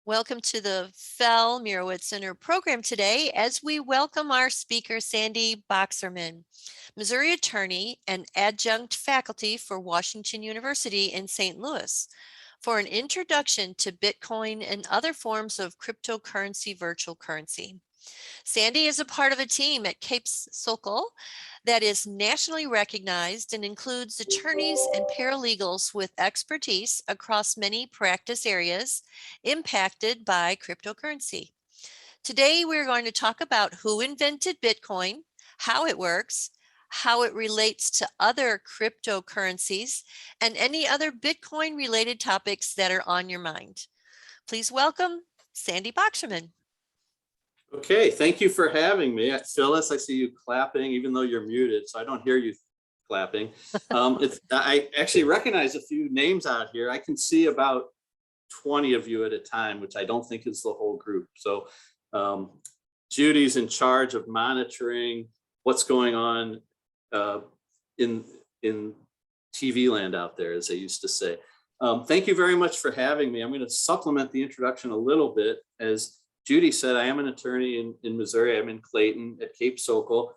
Welcome to the Fell Mirowitz Center program today as we welcome our speaker, Sandy Boxerman, Missouri attorney and adjunct faculty for Washington University in St. Louis, for an introduction to Bitcoin and other forms of cryptocurrency virtual currency. Sandy is a part of a team at Sokol that is nationally recognized and includes attorneys and paralegals with expertise across many practice areas impacted by cryptocurrency. Today, we're going to talk about who invented Bitcoin, how it works, how it relates to other cryptocurrencies, and any other Bitcoin-related topics that are on your mind. Please welcome Sandy Boxerman. Okay, thank you for having me. Phyllis, I see you clapping, even though you're muted, so I don't hear you clapping. I actually recognize a few names out here. I can see about 20 of you at a time, which I don't think is the whole group. So Judy's in charge of monitoring what's going on in TV land out there, as they used to say. Thank you very much for having me. I'm going to supplement the introduction a little bit. As Judy said, I am an attorney in Missouri. I'm in Clayton at Cape Sokol.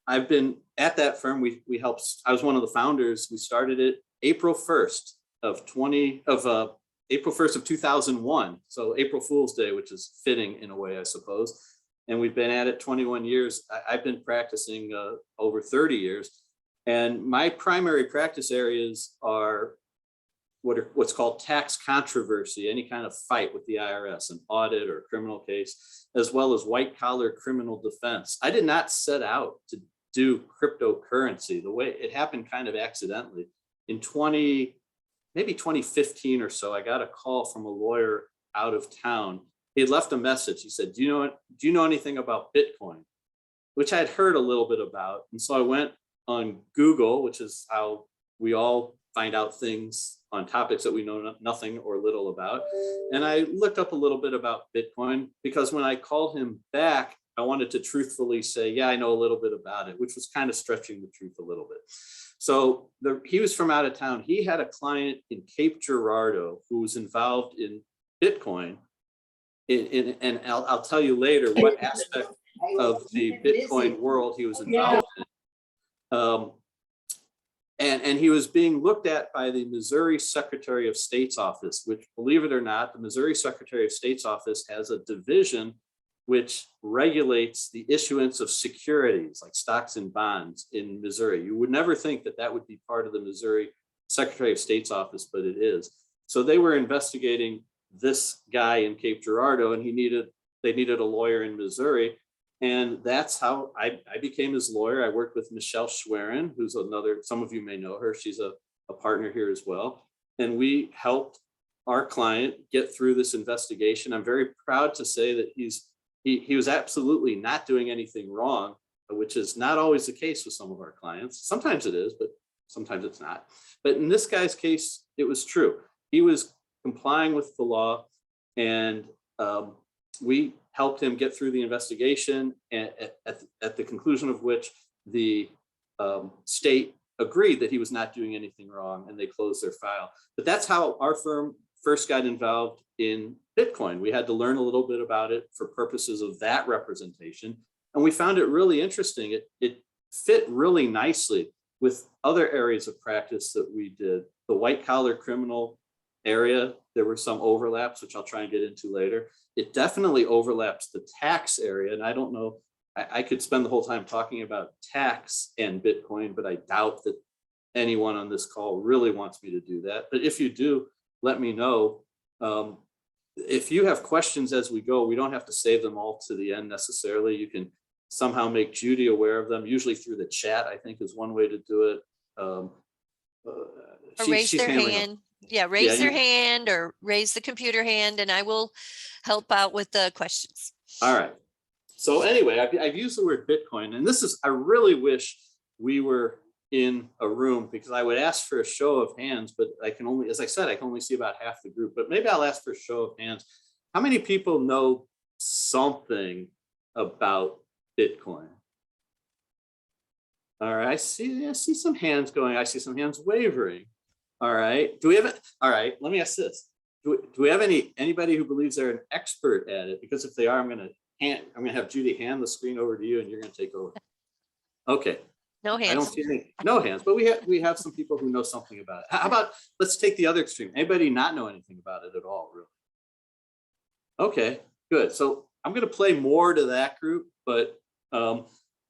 I've been at that firm. We helped. I was one of the founders. We started it April 1st of 2001. So April Fool's Day, which is fitting in a way, I suppose. And we've been at it 21 years. I've been practicing over 30 years. And my primary practice areas are what's called tax controversy, any kind of fight with the IRS, an audit or a criminal case, as well as white collar criminal defense. I did not set out to do cryptocurrency. The way it happened kind of accidentally. In maybe 2015 or so, I got a call from a lawyer out of town. He had left a message. He said, do you know anything about Bitcoin? Which I'd heard a little bit about. And so I went on Google, which is how we all find out things on topics that we know nothing or little about. And I looked up a little bit about Bitcoin because when I called him back, I wanted to truthfully say, yeah, I know a little bit about it, which was kind of stretching the truth a little bit. So he was from out of town. He had a client in Cape Girardeau who was involved in Bitcoin. And I'll tell you later what aspect of the Bitcoin world he was involved in. And he was being looked at by the Missouri Secretary of State's office, which, believe it or not, the Missouri Secretary of State's office has a division which regulates the issuance of securities like stocks and bonds in Missouri. You would never think that that would be part of the Missouri Secretary of State's office, but it is. So they were investigating this guy in Cape Girardeau, and they needed a lawyer in Missouri. And that's how I became his lawyer. I worked with Michelle Schwerin, who's some of you may know her. She's a partner here as well. And we helped our client get through this investigation. I'm very proud to say that he was absolutely not doing anything wrong, which is not always the case with some of our clients. Sometimes it is, but sometimes it's not. But in this guy's case, it was true. He was complying with the law, and we helped him get through the investigation, at the conclusion of which the state agreed that he was not doing anything wrong, and they closed their file. But that's how our firm first got involved in Bitcoin. We had to learn a little bit about it for purposes of that representation, and we found it really interesting. It fit really nicely with other areas of practice that we did. The white collar criminal area, there were some overlaps, which I'll try and get into later. It definitely overlaps the tax area. And I don't know, I could spend the whole time talking about tax and Bitcoin, but I doubt that anyone on this call really wants me to do that. But if you do, let me know. If you have questions as we go, we don't have to save them all to the end necessarily. You can somehow make Judy aware of them, usually through the chat, I think is one way to do it. Raise their hand. Yeah, raise their hand or raise the computer hand, and I will help out with the questions. All right. So anyway, I've used the word Bitcoin, and I really wish we were in a room, because I would ask for a show of hands, but as I said, I can only see about half the group, but maybe I'll ask for a show of hands. How many people know something about Bitcoin? All right, I see some hands going. I see some hands wavering. All right. Do we have it? All right. Let me ask this. do we have anybody who believes they're an expert at it? Because if they are, I'm going to have Judy hand the screen over to you, and you're going to take over. Okay. No I don't hands. see no hands, but we have some people who know something about it. How about, let's take the other extreme. Anybody not know anything about it at all, really? Okay, good. So I'm going to play more to that group, but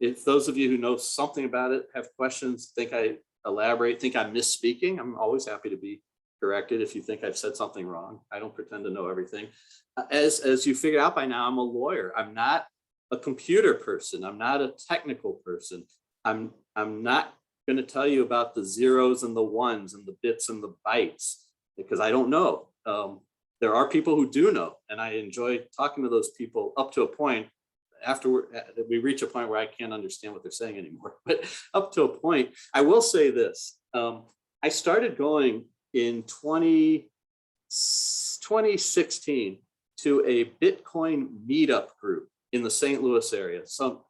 if those of you who know something about it have questions, think I elaborate, think I'm misspeaking, I'm always happy to be corrected if you think I've said something wrong. I don't pretend to know everything. As you figured out by now, I'm a lawyer. I'm not a computer person. I'm not a technical person. I'm not going to tell you about the zeros and the ones and the bits and the bytes because I don't know. There are people who do know, and I enjoy talking to those people up to a point. After we reach a point where I can't understand what they're saying anymore, but up to a point, I will say this. I started going in 2016 to a Bitcoin meetup group in the St. Louis area. So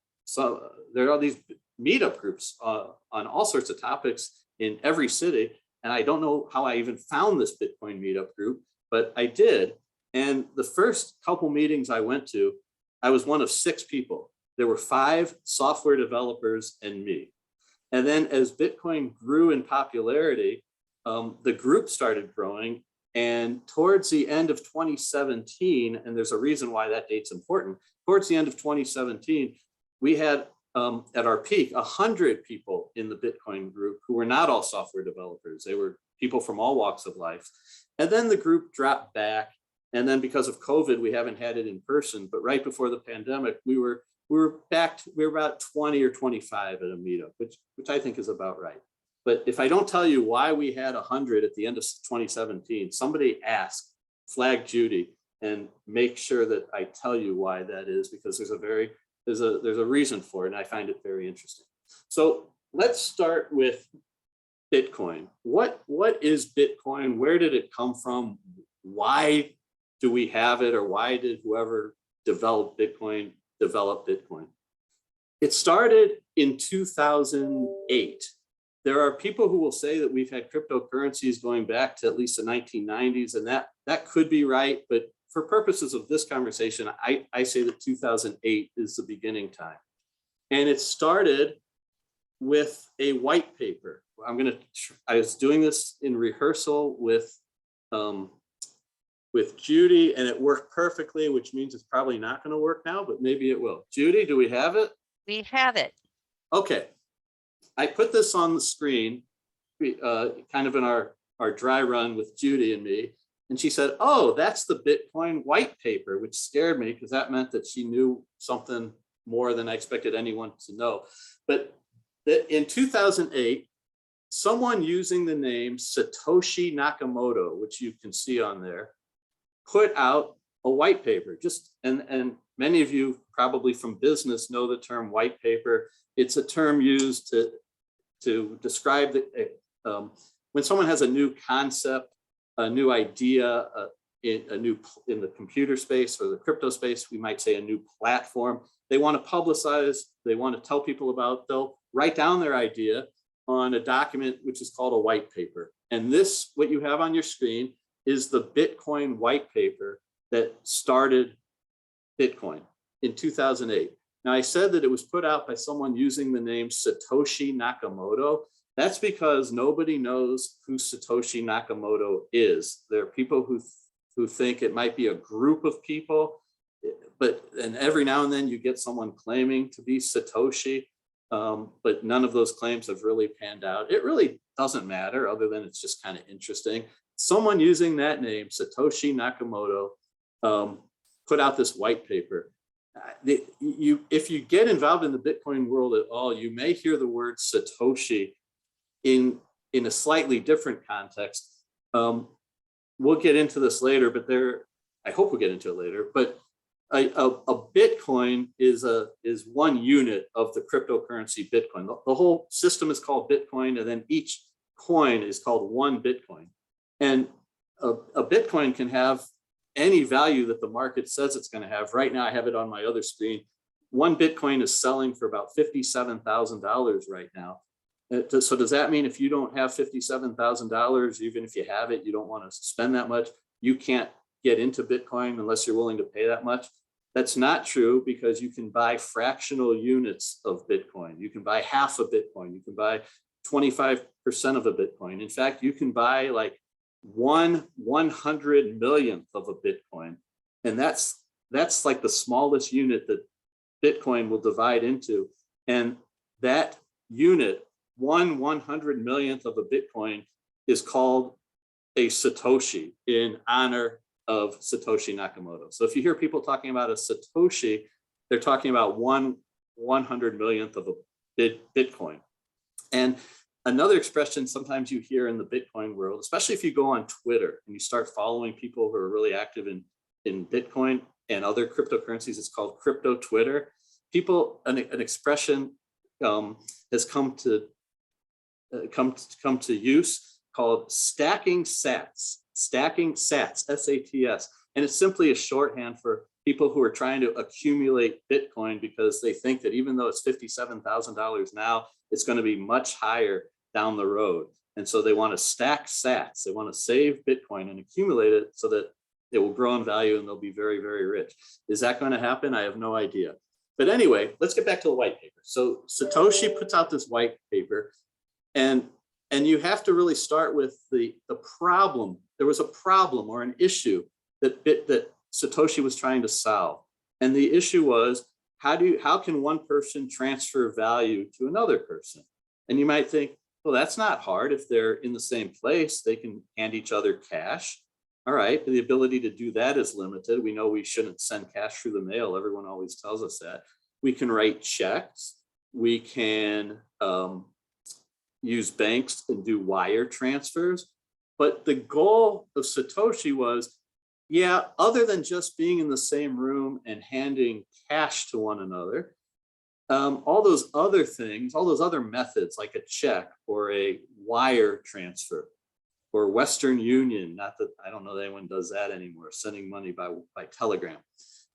there are these meetup groups on all sorts of topics in every city. And I don't know how I even found this Bitcoin meetup group, but I did. And the first couple meetings I went to, I was one of 6 people. There were 5 software developers and me. And then as Bitcoin grew in popularity, the group started growing. And towards the end of 2017, and there's a reason why that date's important, towards the end of 2017, we had at our peak 100 people in the Bitcoin group who were not all software developers. They were people from all walks of life. And then the group dropped back. And then because of COVID, we haven't had it in person. But right before the pandemic, we were about 20 or 25 at a meetup, which I think is about right. But if I don't tell you why we had 100 at the end of 2017, somebody ask, flag Judy, and make sure that I tell you why that is, because there's a reason for it, and I find it very interesting. So let's start with Bitcoin. What is Bitcoin? Where did it come from? Why do we have it, or why did whoever developed Bitcoin develop Bitcoin? It started in 2008. There are people who will say that we've had cryptocurrencies going back to at least the 1990s, and that could be right, but for purposes of this conversation, I say that 2008 is the beginning time. And it started with a white paper. I was doing this in rehearsal with Judy, and it worked perfectly, which means it's probably not going to work now, but maybe it will. Judy, do we have it? We have it. Okay. I put this on the screen, kind of in our dry run with Judy and me. And she said, oh, that's the Bitcoin white paper, which scared me because that meant that she knew something more than I expected anyone to know. But in 2008, someone using the name Satoshi Nakamoto, which you can see on there, put out a white paper. And many of you probably from business know the term white paper. It's a term used to describe when someone has a new concept, a new idea, in the computer space or the crypto space, we might say a new platform. They want to publicize, they want to tell people about, they'll write down their idea on a document which is called a white paper. And this, what you have on your screen, is the Bitcoin white paper that started Bitcoin in 2008. Now, I said that it was put out by someone using the name Satoshi Nakamoto. That's because nobody knows who Satoshi Nakamoto is. There are people who think it might be a group of people, and every now and then you get someone claiming to be Satoshi, but none of those claims have really panned out. It really doesn't matter, other than it's just kind of interesting. Someone using that name, Satoshi Nakamoto, put out this white paper. If you get involved in the Bitcoin world at all, you may hear the word Satoshi in a slightly different context. We'll get into this later, but I hope we'll get into it later. But a Bitcoin is one unit of the cryptocurrency Bitcoin. The whole system is called Bitcoin, and then each coin is called one Bitcoin. And a Bitcoin can have any value that the market says it's going to have. Right now, I have it on my other screen. One Bitcoin is selling for about $57,000 right now. So does that mean if you don't have $57,000, even if you have it, you don't want to spend that much, you can't get into Bitcoin unless you're willing to pay that much. That's not true, because you can buy fractional units of Bitcoin. You can buy half a Bitcoin. You can buy 25% of a Bitcoin. In fact, you can buy like 1/100 millionth of a Bitcoin. And that's like the smallest unit that Bitcoin will divide into. And that unit, 1/100 millionth of a Bitcoin, is called a Satoshi in honor of Satoshi Nakamoto. So if you hear people talking about a Satoshi, they're talking about 1/100 millionth of a Bitcoin. And another expression sometimes you hear in the Bitcoin world, especially if you go on Twitter and you start following people who are really active in Bitcoin and other cryptocurrencies, it's called crypto Twitter. People, an expression has come to use called stacking sats, S-A-T-S. And it's simply a shorthand for people who are trying to accumulate Bitcoin because they think that even though it's $57,000 now, it's going to be much higher down the road. And so they want to stack sats. They want to save Bitcoin and accumulate it so that it will grow in value and they'll be very, very rich. Is that going to happen? I have no idea. But anyway, let's get back to the white paper. So Satoshi puts out this white paper, and you have to really start with the problem. There was a problem or an issue that Satoshi was trying to solve. And the issue was, how can one person transfer value to another person? And you might think, well, that's not hard. If they're in the same place, they can hand each other cash. All right, the ability to do that is limited. We know we shouldn't send cash through the mail. Everyone always tells us that. We can write checks. We can use banks and do wire transfers. But the goal of Satoshi was, yeah, other than just being in the same room and handing cash to one another, all those other things, all those other methods like a check or a wire transfer or Western Union, not that I don't know that anyone does that anymore, sending money by telegram.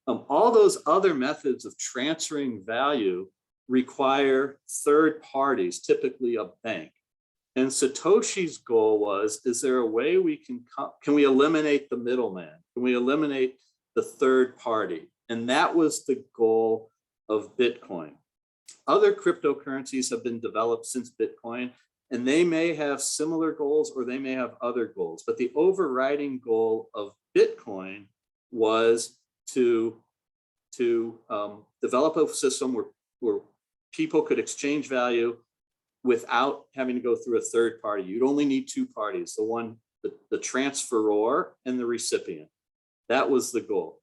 All those other methods of transferring value require third parties, typically a bank. And Satoshi's goal was, is there a way we can we eliminate the middleman? Can we eliminate the third party? And that was the goal of Bitcoin. Other cryptocurrencies have been developed since Bitcoin, and they may have similar goals or they may have other goals. But the overriding goal of Bitcoin was to develop a system where people could exchange value without having to go through a third party. You'd only need two parties, the transferor and the recipient. That was the goal.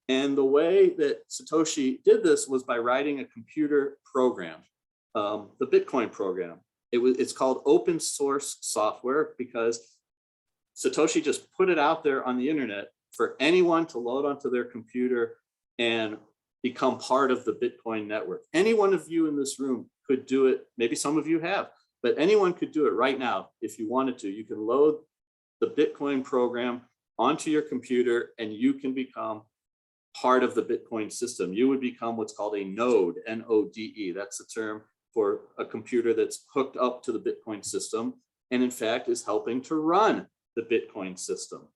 And the way that Satoshi did this was by writing a computer program, the Bitcoin program. It's called open source software because Satoshi just put it out there on the internet for anyone to load onto their computer and become part of the Bitcoin network. Any one of you in this room could do it. Maybe some of you have, but anyone could do it right now if you wanted to. You can load the Bitcoin program onto your computer and you can become part of the Bitcoin system. You would become what's called a node, N-O-D-E. That's the term for a computer that's hooked up to the Bitcoin system and in fact is helping to run the Bitcoin system.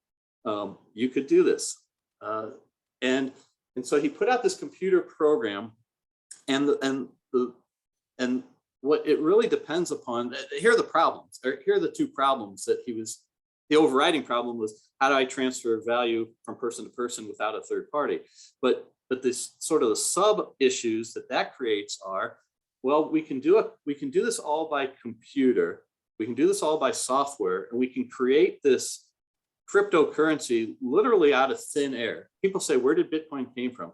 You could do this. And so he put out this computer program, and what it really depends upon, here are the problems, or here are the two problems that the overriding problem was, how do I transfer value from person to person without a third party? But this sort of the sub issues that creates are, well, we can do this all by computer, we can do this all by software, and we can create this cryptocurrency literally out of thin air. People say, where did Bitcoin came from?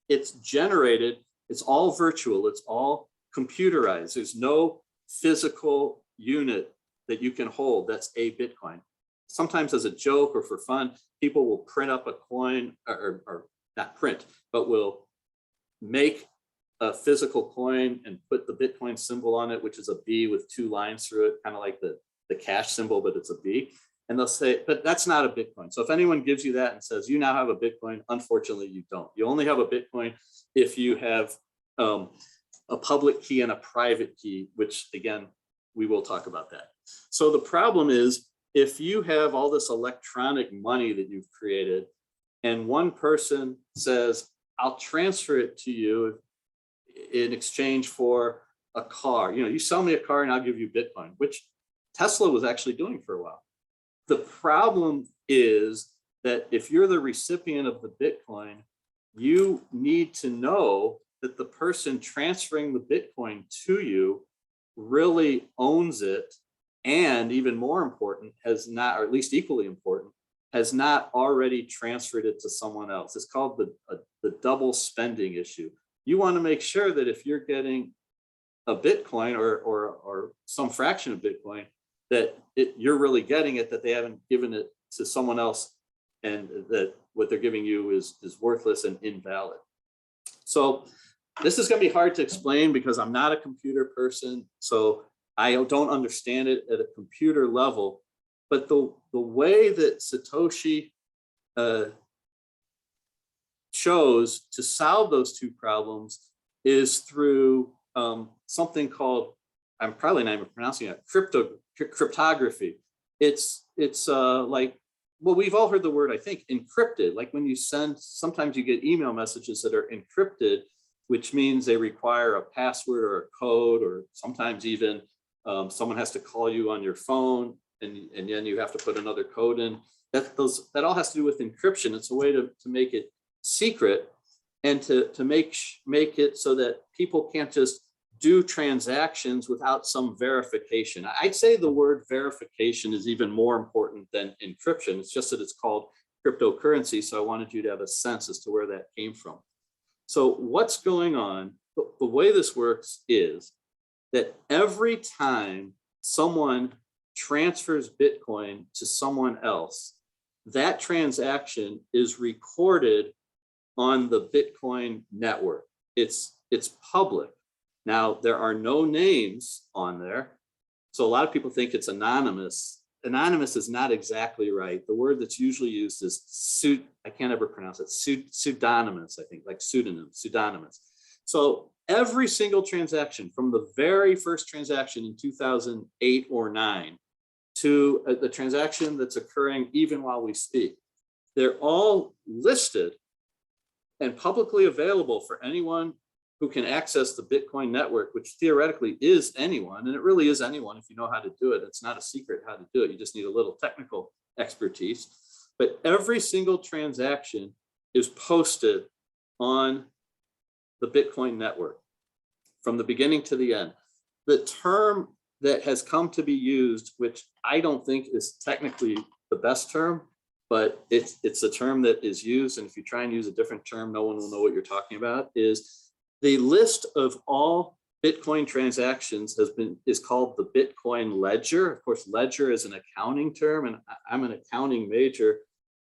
It's generated, it's all virtual, it's all computerized. There's no physical unit that you can hold that's a Bitcoin. Sometimes as a joke or for fun, people will print up a coin, or not print, but will make a physical coin and put the Bitcoin symbol on it, which is a B with two lines through it, kind of like the cash symbol, but it's a B. And they'll say, but that's not a Bitcoin. So if anyone gives you that and says, you now have a Bitcoin, unfortunately you don't. You only have a Bitcoin if you have a public key and a private key, which again, we will talk about that. So the problem is if you have all this electronic money that you've created and one person says, I'll transfer it to you in exchange for a car, you sell me a car and I'll give you Bitcoin, which Tesla was actually doing for a while. The problem is that if you're the recipient of the Bitcoin, you need to know that the person transferring the Bitcoin to you really owns it, and even more important, has not, or at least equally important, has not already transferred it to someone else. It's called the double spending issue. You want to make sure that if you're getting a Bitcoin or some fraction of Bitcoin, that you're really getting it, that they haven't given it to someone else, and that what they're giving you is worthless and invalid. So this is going to be hard to explain because I'm not a computer person, so I don't understand it at a computer level. But the way that Satoshi chose to solve those two problems is through something called, I'm probably not even pronouncing it, cryptography. It's like, well, we've all heard the word, I think, encrypted. Like when you send, sometimes you get email messages that are encrypted, which means they require a password or a code, or sometimes even someone has to call you on your phone, and then you have to put another code in. That all has to do with encryption. It's a way to make it secret, and to make it so that people can't just do transactions without some verification. I'd say the word verification is even more important than encryption. It's just that it's called cryptocurrency. So I wanted you to have a sense as to where that came from. So what's going on? The way this works is that every time someone transfers Bitcoin to someone else, that transaction is recorded on the Bitcoin network. It's public. Now, there are no names on there, so a lot of people think it's anonymous. Anonymous is not exactly right. The word that's usually used is I can't ever pronounce it, pseudonymous, I think, like pseudonym, pseudonymous. So every single transaction, from the very first transaction in 2008 or 9 to the transaction that's occurring even while we speak, they're all listed and publicly available for anyone who can access the Bitcoin network, which theoretically is anyone, and it really is anyone if you know how to do it. It's not a secret how to do it. You just need a little technical expertise. But every single transaction is posted on the Bitcoin network from the beginning to the end. The term that has come to be used, which I don't think is technically the best term, but it's a term that is used, and if you try and use a different term, no one will know what you're talking about, is the list of all Bitcoin transactions is called the Bitcoin ledger. Of course, ledger is an accounting term, and I'm an accounting major,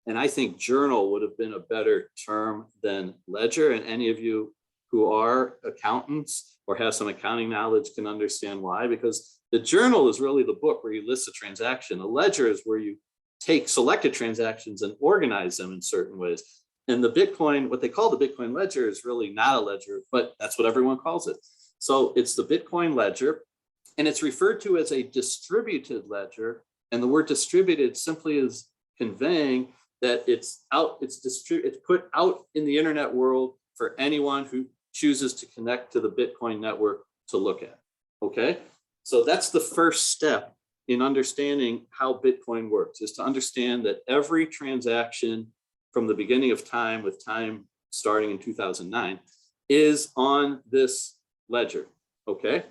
and I think journal would have been a better term than ledger. And any of you who are accountants or have some accounting knowledge can understand why, because the journal is really the book where you list a transaction. A ledger is where you take selected transactions and organize them in certain ways. And the Bitcoin, what they call the Bitcoin ledger, is really not a ledger, but that's what everyone calls it. So it's the Bitcoin ledger, and it's referred to as a distributed ledger. And the word distributed simply is conveying that it's put out in the internet world for anyone who chooses to connect to the Bitcoin network to look at. Okay, so that's the first step in understanding how Bitcoin works, is to understand that every transaction from the beginning of time, with time starting in 2009, is on this ledger. Okay,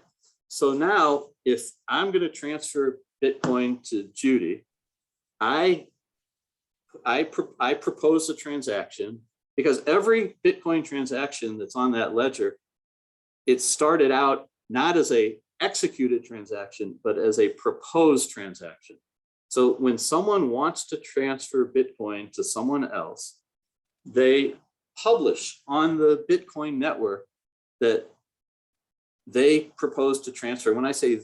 so now if I'm going to transfer Bitcoin to Judy, I propose a transaction, because every Bitcoin transaction that's on that ledger, it started out not as a executed transaction, but as a proposed transaction. So when someone wants to transfer Bitcoin to someone else, they publish on the Bitcoin network that they propose to transfer. When I say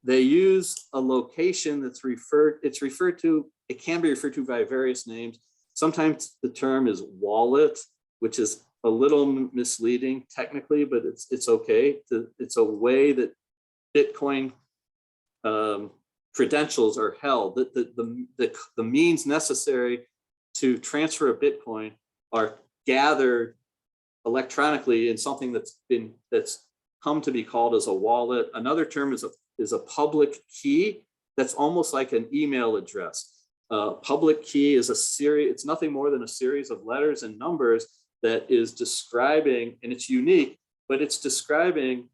they use a location that's it can be referred to by various names. Sometimes the term is wallet, which is a little misleading technically, but it's okay. It's a way that Bitcoin credentials are held, that the means necessary to transfer a Bitcoin are gathered electronically in something that's come to be called as a wallet. Another term is a public key. That's almost like an email address. Public key is a series, it's nothing more than a series of letters and numbers that is describing, and it's unique, but it's describing,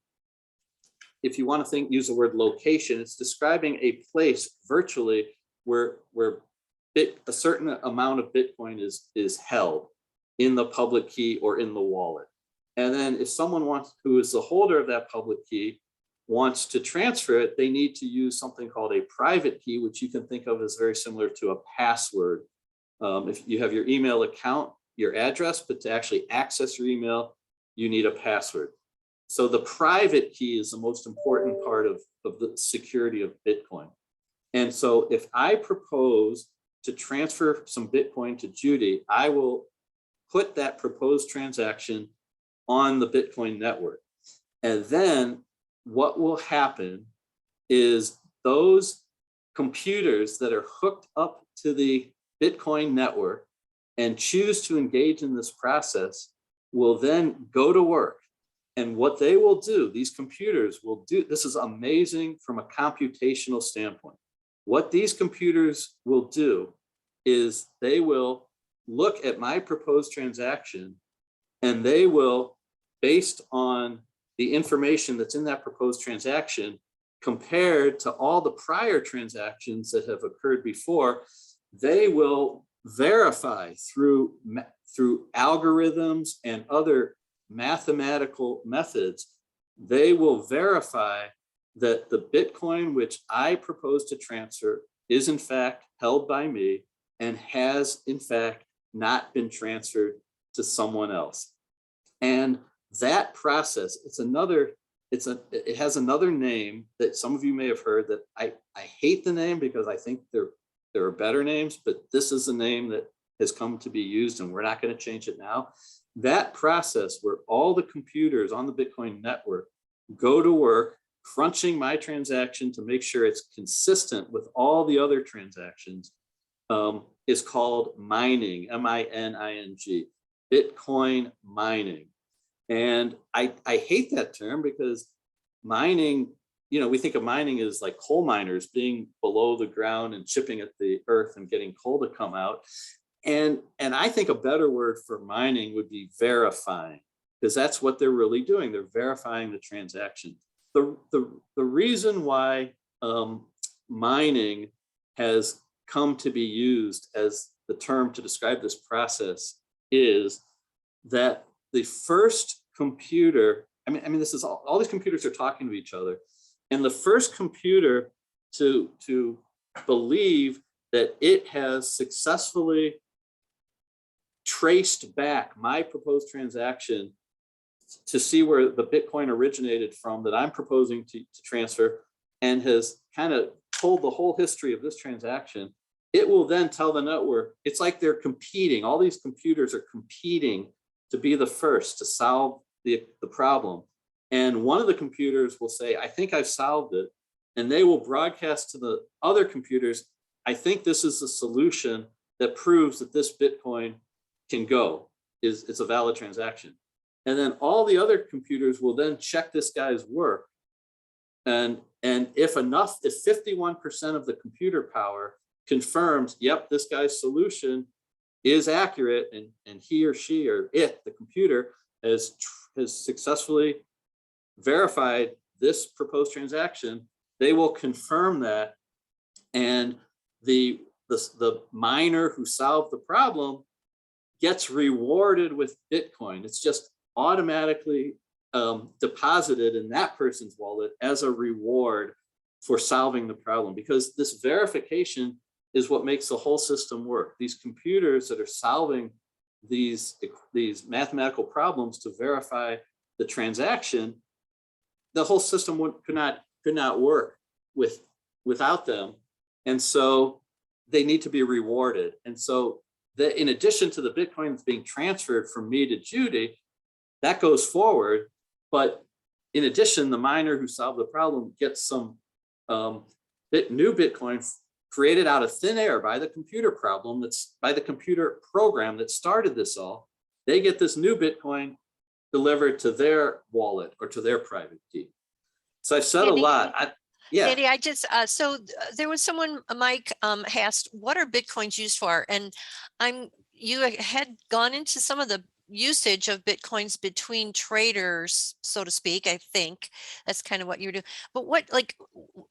if you want to use the word location, it's describing a place virtually where a certain amount of Bitcoin is held in the public key or in the wallet. And then if someone who is the holder of that public key wants to transfer it, they need to use something called a private key, which you can think of as very similar to a password. If you have your email account, your address, but to actually access your email, you need a password. So the private key is the most important part of the security of Bitcoin. And so if I propose to transfer some Bitcoin to Judy, I will put that proposed transaction on the Bitcoin network. And then what will happen is those computers that are hooked up to the Bitcoin network and choose to engage in this process will then go to work. And what they will do, these computers will do, this is amazing from a computational standpoint. What these computers will do is they will look at my proposed transaction and they will, based on the information that's in that proposed transaction, compared to all the prior transactions that have occurred before, they will verify through algorithms and other mathematical methods, they will verify that the Bitcoin which I propose to transfer is in fact held by me and has in fact not been transferred to someone else. And that process, it has another name that some of you may have heard that I hate the name because I think there are better names, but this is the name that has come to be used and we're not going to change it now. That process where all the computers on the Bitcoin network go to work crunching my transaction to make sure it's consistent with all the other transactions is called mining, M-I-N-I-N-G, Bitcoin mining. And I hate that term because mining, we think of mining as like coal miners being below the ground and chipping at the earth and getting coal to come out. And I think a better word for mining would be verifying, because that's what they're really doing. They're verifying the transaction. The reason why mining has come to be used as the term to describe this process is that the first computer, I mean, this is all these computers are talking to each other, and the first computer to believe that it has successfully traced back my proposed transaction to see where the Bitcoin originated from that I'm proposing to transfer, and has kind of told the whole history of this transaction, it will then tell the network, it's like they're competing. All these computers are competing to be the first to solve the problem. And one of the computers will say, I think I've solved it. And they will broadcast to the other computers, I think this is the solution that proves that this Bitcoin can go, it's a valid transaction. And then all the other computers will then check this guy's work. And if 51% of the computer power confirms, yep, this guy's solution is accurate, and he or she or it, the computer, has successfully verified this proposed transaction, they will confirm that. And the miner who solved the problem gets rewarded with Bitcoin. It's just automatically deposited in that person's wallet as a reward for solving the problem, because this verification is what makes the whole system work. These computers that are solving these mathematical problems to verify the transaction, the whole system could not work without them. And so they need to be rewarded. And so in addition to the Bitcoin that's being transferred from me to Judy, that goes forward. But in addition, the miner who solved the problem gets some new Bitcoin created out of thin air by the computer program that started this all. They get this new Bitcoin delivered to their wallet or to their private key. So I've said a lot. Yeah. Sandy, there was someone, Mike, asked, what are Bitcoins used for? And you had gone into some of the usage of Bitcoins between traders, so to speak. I think that's kind of what you're doing. But what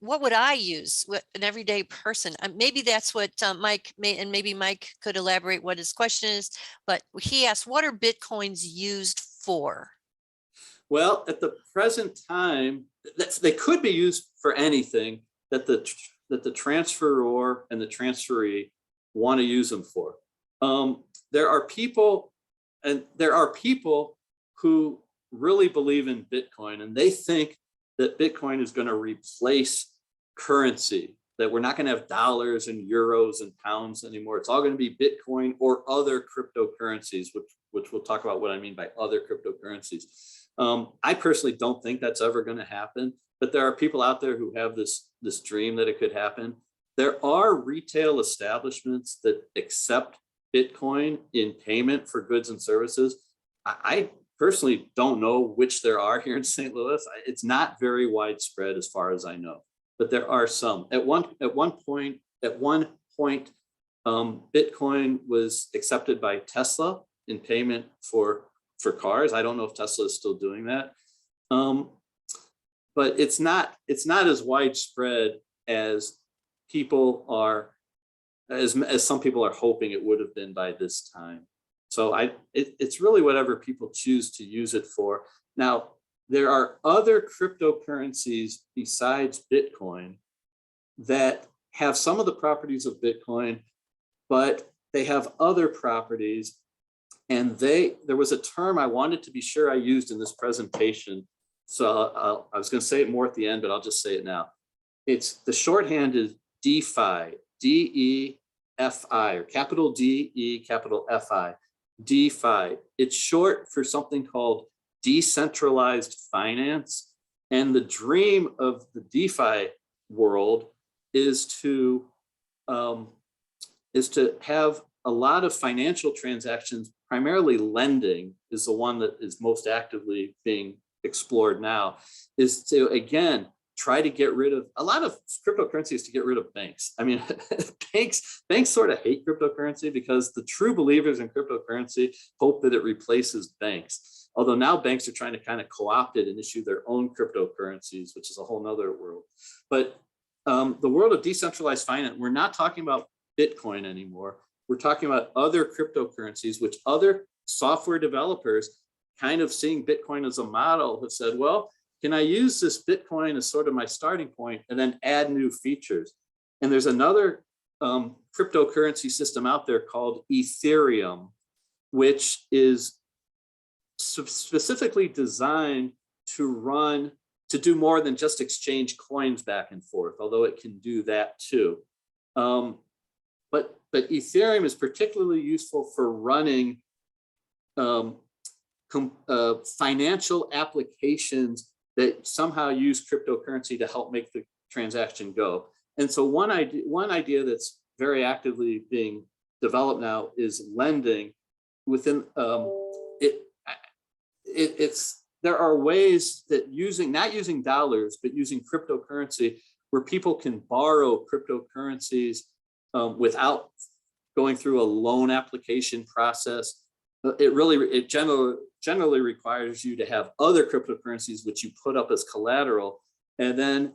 would I use? What an everyday person? Maybe that's what Mike may, and maybe Mike could elaborate what his question is. But he asked, what are Bitcoins used for? Well, at the present time, they could be used for anything that the transferor and the transferee want to use them for. There are people who really believe in Bitcoin, and they think that Bitcoin is going to replace currency, that we're not going to have dollars and euros and pounds anymore. It's all going to be Bitcoin or other cryptocurrencies, which we'll talk about what I mean by other cryptocurrencies. I personally don't think that's ever going to happen, but there are people out there who have this dream that it could happen. There are retail establishments that accept Bitcoin in payment for goods and services. I personally don't know which there are here in St. Louis. It's not very widespread as far as I know, but there are some. At one point, Bitcoin was accepted by Tesla in payment for cars. I don't know if Tesla is still doing that, but it's not as widespread as people are, as some people are hoping it would have been by this time. So it's really whatever people choose to use it for. Now, there are other cryptocurrencies besides Bitcoin that have some of the properties of Bitcoin, but they have other properties. And there was a term I wanted to be sure I used in this presentation. So I was going to say it more at the end, but I'll just say it now. The shorthand is DeFi, D-E-F-I, or capital D-E, capital F-I, DeFi. It's short for something called decentralized finance. And the dream of the DeFi world is to have a lot of financial transactions. Primarily lending is the one that is most actively being explored now, is to, again, try to get rid of a lot of cryptocurrencies, to get rid of banks. I mean, banks sort of hate cryptocurrency because the true believers in cryptocurrency hope that it replaces banks. Although now banks are trying to kind of co-opt it and issue their own cryptocurrencies, which is a whole nother world. But the world of decentralized finance, we're not talking about Bitcoin anymore. We're talking about other cryptocurrencies, which other software developers, kind of seeing Bitcoin as a model, have said, well, can I use this Bitcoin as sort of my starting point and then add new features? And there's another cryptocurrency system out there called Ethereum, which is specifically designed to do more than just exchange coins back and forth, although it can do that too. But Ethereum is particularly useful for running financial applications that somehow use cryptocurrency to help make the transaction go. And so one idea that's very actively being developed now is lending within there are ways that not using dollars, but using cryptocurrency, where people can borrow cryptocurrencies without going through a loan application process. It generally requires you to have other cryptocurrencies which you put up as collateral, and then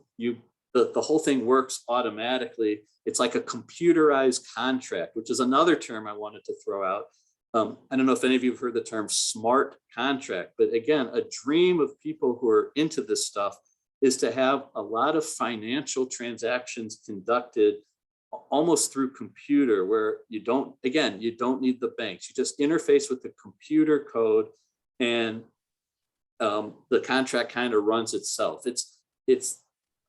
the whole thing works automatically. It's like a computerized contract, which is another term I wanted to throw out. I don't know if any of you have heard the term smart contract, but again, a dream of people who are into this stuff is to have a lot of financial transactions conducted almost through computer, where you don't need the banks. You just interface with the computer code, and the contract kind of runs itself. It's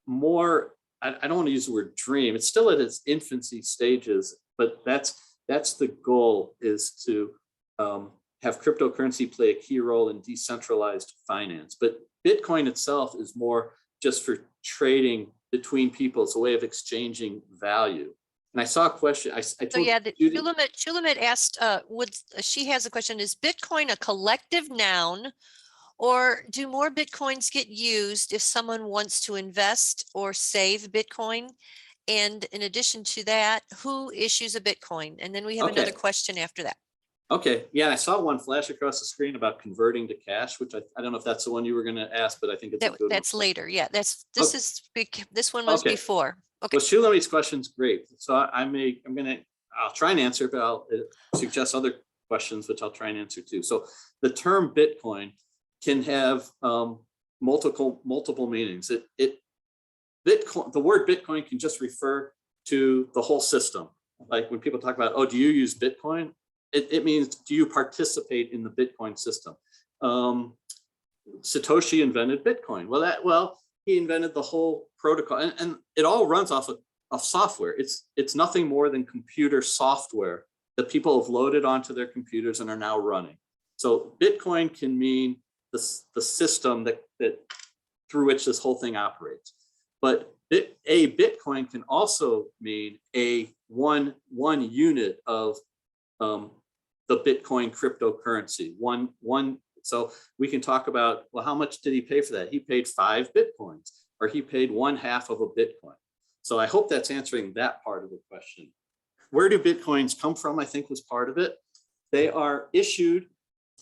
more, I don't want to use the word dream. It's still at its infancy stages, but that's the goal, is to have cryptocurrency play a key role in decentralized finance. But Bitcoin itself is more just for trading between people. It's a way of exchanging value. And I saw a question. I So told yeah, the Judy, Shulamit asked, she has a question, is Bitcoin a collective noun, or do more Bitcoins get used if someone wants to invest or save Bitcoin? And in addition to that, who issues a Bitcoin? And then we have another okay, question after that. okay, yeah, I saw one flash across the screen about converting to cash, which I don't know if that's the one you were going to ask, but I think it's a good one. That's later. Yeah, this Oh, is, this one was okay. before. Okay. Well, Shulami's question's great. So I'll try and answer, but I'll suggest other questions, which I'll try and answer too. So the term Bitcoin can have multiple meanings. Bitcoin, the word Bitcoin can just refer to the whole system. Like when people talk about, oh, do you use Bitcoin? It means, do you participate in the Bitcoin system? Satoshi invented Bitcoin. Well, he invented the whole protocol, and it all runs off of software. It's nothing more than computer software that people have loaded onto their computers and are now running. So Bitcoin can mean the system that through which this whole thing operates. But a Bitcoin can also mean a one unit of the Bitcoin cryptocurrency. So we can talk about, well, how much did he pay for that? He paid 5 Bitcoins, or he paid 1/2 of a Bitcoin. So I hope that's answering that part of the question. Where do Bitcoins come from, I think was part of it. They are issued,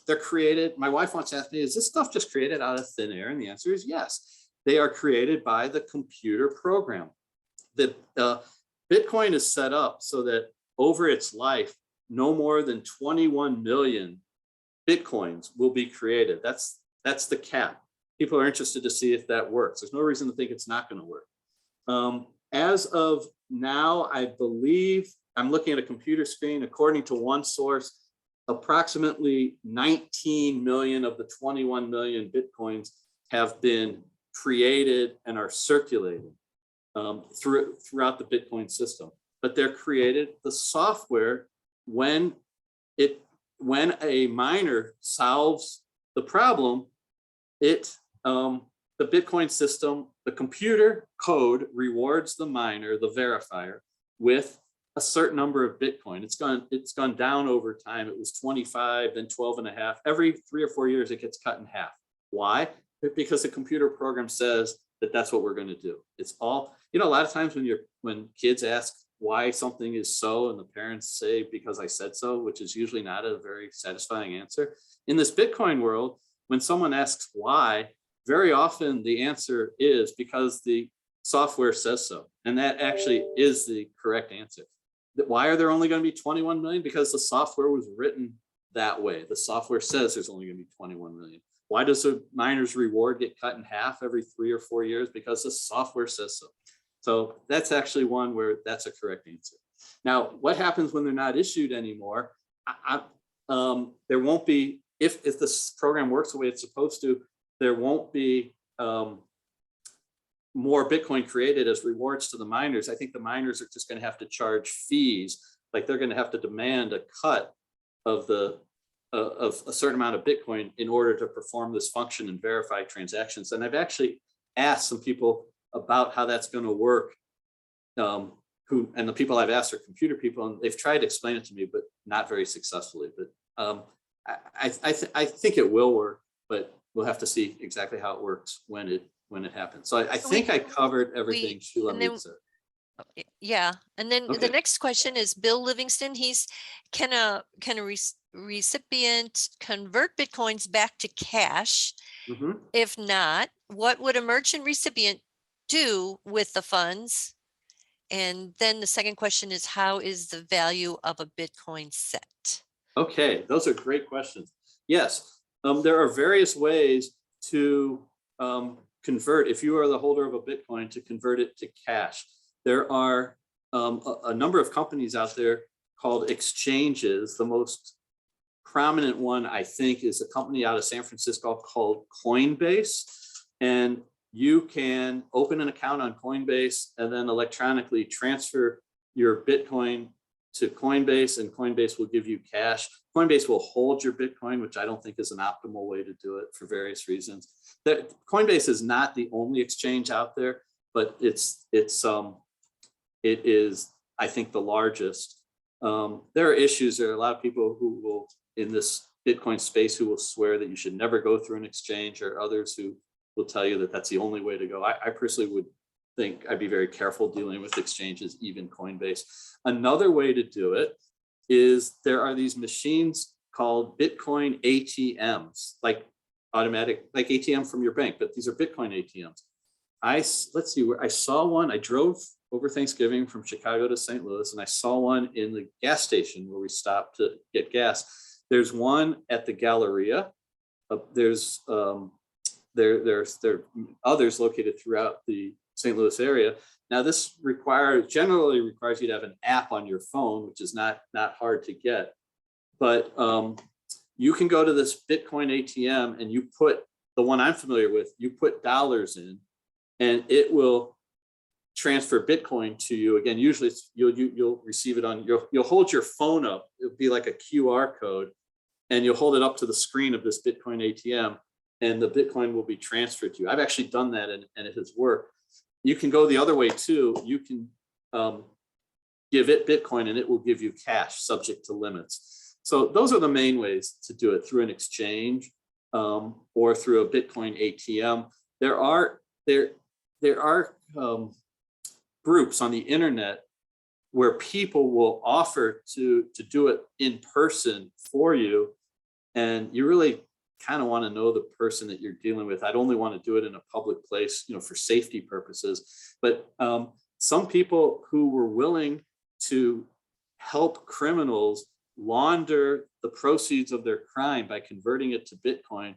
they're created. My wife once asked me, is this stuff just created out of thin air? And the answer is yes. They are created by the computer program. The Bitcoin is set up so that over its life, no more than 21 million Bitcoins will be created. That's the cap. People are interested to see if that works. There's no reason to think it's not going to work. As of now, I believe, I'm looking at a computer screen, according to one source, approximately 19 million of the 21 million Bitcoins have been created and are circulating throughout the Bitcoin system. But they're created, the software, when a miner solves the problem, the Bitcoin system, the computer code rewards the miner, the verifier, with a certain number of Bitcoin. It's gone down over time. It was 25, then 12.5. Every 3 or 4 years, it gets cut in half. Why? Because the computer program says that that's what we're going to do. It's all, a lot of times when kids ask why something is so, and the parents say, because I said so, which is usually not a very satisfying answer. In this Bitcoin world, when someone asks why, very often the answer is because the software says so. And that actually is the correct answer. Why are there only going to be 21 million? Because the software was written that way. The software says there's only going to be 21 million. Why does the miner's reward get cut in half every 3 or 4 years? Because the software says so. So that's actually one where that's a correct answer. Now, what happens when they're not issued anymore? There won't be, if this program works the way it's supposed to, there won't be more Bitcoin created as rewards to the miners. I think the miners are just going to have to charge fees. Like they're going to have to demand a cut of of a certain amount of Bitcoin in order to perform this function and verify transactions. And I've actually asked some people about how that's going to work. And the people I've asked are computer people, and they've tried to explain it to me, but not very successfully. But I think it will work, but we'll have to see exactly how it works when it happens. So I think I covered everything Shula said. Yeah, and then Okay. the next question is Bill Livingston. Can a recipient convert Bitcoins back to cash? Mm-hmm. If not, what would a merchant recipient do with the funds? And then the second question is, how is the value of a Bitcoin set? Okay, those are great questions. Yes, there are various ways to convert, if you are the holder of a Bitcoin, to convert it to cash. There are a number of companies out there called exchanges. The most prominent one, I think, is a company out of San Francisco called Coinbase. And you can open an account on Coinbase and then electronically transfer your Bitcoin to Coinbase, and Coinbase will give you cash. Coinbase will hold your Bitcoin, which I don't think is an optimal way to do it for various reasons. Coinbase is not the only exchange out there, but it is, I think, the largest. There are issues. There are a lot of people who will, in this Bitcoin space, who will swear that you should never go through an exchange, or others who will tell you that that's the only way to go. I personally would think I'd be very careful dealing with exchanges, even Coinbase. Another way to do it is there are these machines called Bitcoin ATMs, like ATM from your bank, but these are Bitcoin ATMs. Let's see where I saw one. I drove over Thanksgiving from Chicago to St. Louis, and I saw one in the gas station where we stopped to get gas. There's one at the Galleria. There's others located throughout the St. Louis area. Now, this generally requires you to have an app on your phone, which is not hard to get. But you can go to this Bitcoin ATM, and you put, the one I'm familiar with, you put dollars in, and it will transfer Bitcoin to you. Again, usually you'll receive it on, you'll hold your phone up. It'll be like a QR code, and you'll hold it up to the screen of this Bitcoin ATM, and the Bitcoin will be transferred to you. I've actually done that, and it has worked. You can go the other way too. You can give it Bitcoin, and it will give you cash subject to limits. So those are the main ways to do it, through an exchange or through a Bitcoin ATM. There are groups on the internet where people will offer to do it in person for you, and you really kind of want to know the person that you're dealing with. I'd only want to do it in a public place, for safety purposes. But some people who were willing to help criminals launder the proceeds of their crime by converting it to Bitcoin,